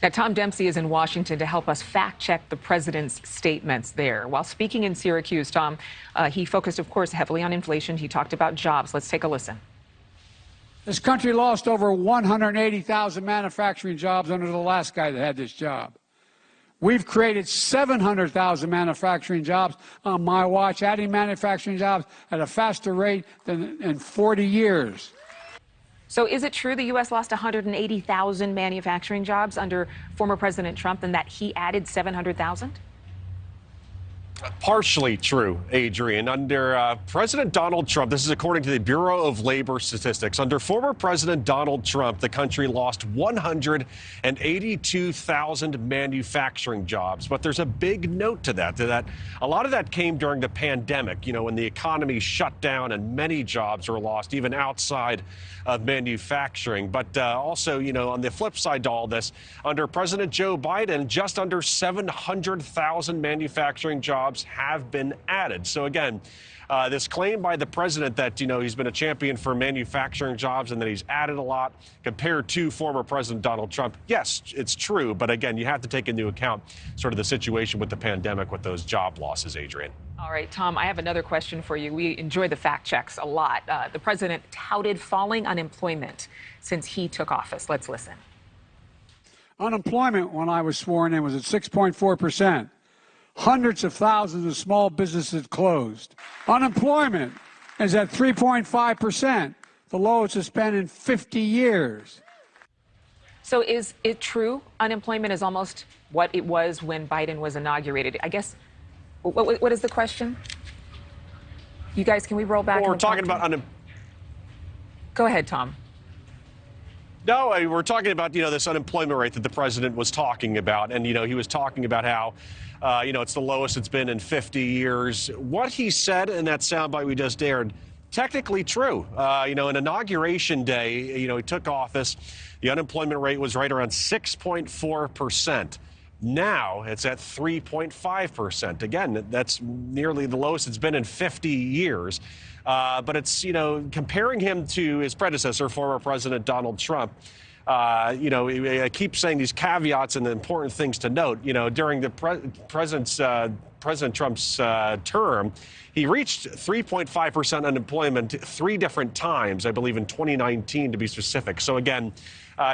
Now, Tom Dempsey is in Washington to help us fact check the president's statements there. While speaking in Syracuse, Tom, he focused, of course, heavily on inflation. He talked about jobs. Let's take a listen. This country lost over 180,000 manufacturing jobs under the last guy that had this job. We've created 700,000 manufacturing jobs on my watch, adding manufacturing jobs at a faster rate than in 40 years. So is it true the U.S. lost 180,000 manufacturing jobs under former President Trump and that he added 700,000? Partially true, Adrienne. Under President Donald Trump, this is according to the Bureau of Labor Statistics, under former President Donald Trump, the country lost 182,000 manufacturing jobs. But there's a big note to that a lot of that came during the pandemic, when the economy shut down and many jobs were lost, even outside of manufacturing. But also, on the flip side to all this, under President Joe Biden, just under 700,000 manufacturing jobs have been added. So again, this claim by the president that, he's been a champion for manufacturing jobs and that he's added a lot compared to former President Donald Trump. Yes, it's true. But again, you have to take into account sort of the situation with the pandemic with those job losses, Adrienne. All right, Tom, I have another question for you. We enjoy the fact checks a lot. The president touted falling unemployment since he took office. Let's listen. Unemployment when I was sworn in was at 6.4%. Hundreds of thousands of small businesses closed. Unemployment is at 3.5%, the lowest it's been in 50 years. So is it true unemployment is almost what it was when Biden was inaugurated? I guess, what is the question? You guys, can we roll back? Well, we're talking about Go ahead, Tom. No, we're talking about, this unemployment rate that the president was talking about. And, he was talking about how, it's the lowest it's been in 50 years. What he said in that soundbite we just aired, technically true. In Inauguration Day, he took office. The unemployment rate was right around 6.4%. Now it's at 3.5%. Again, that's nearly the lowest it's been in 50 years. But it's, comparing him to his predecessor, former President Donald Trump, I keep saying these caveats and the important things to note. During the President Trump's term, he reached 3.5% unemployment 3 different times, I believe in 2019 to be specific. So again,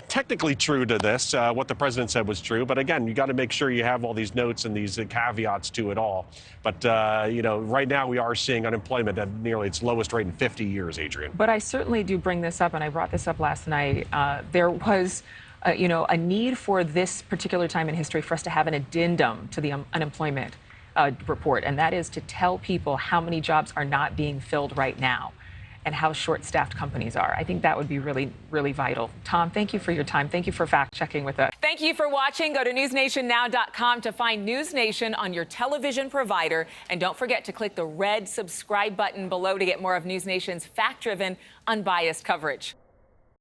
technically true to this, what the president said was true. But again, you got to make sure you have all these notes and these caveats to it all. But, right now we are seeing unemployment at nearly its lowest rate in 50 years, Adrienne. But I certainly do bring this up, and I brought this up last night. There was, a need for this particular time in history for us to have an addendum to the unemployment report, and that is to tell people how many jobs are not being filled right now and how short-staffed companies are. I think that would be really, really vital. Tom, thank you for your time. Thank you for fact-checking with us. Thank you for watching. Go to newsnationnow.com to find News Nation on your television provider. And don't forget to click the red subscribe button below to get more of News Nation's fact-driven, unbiased coverage.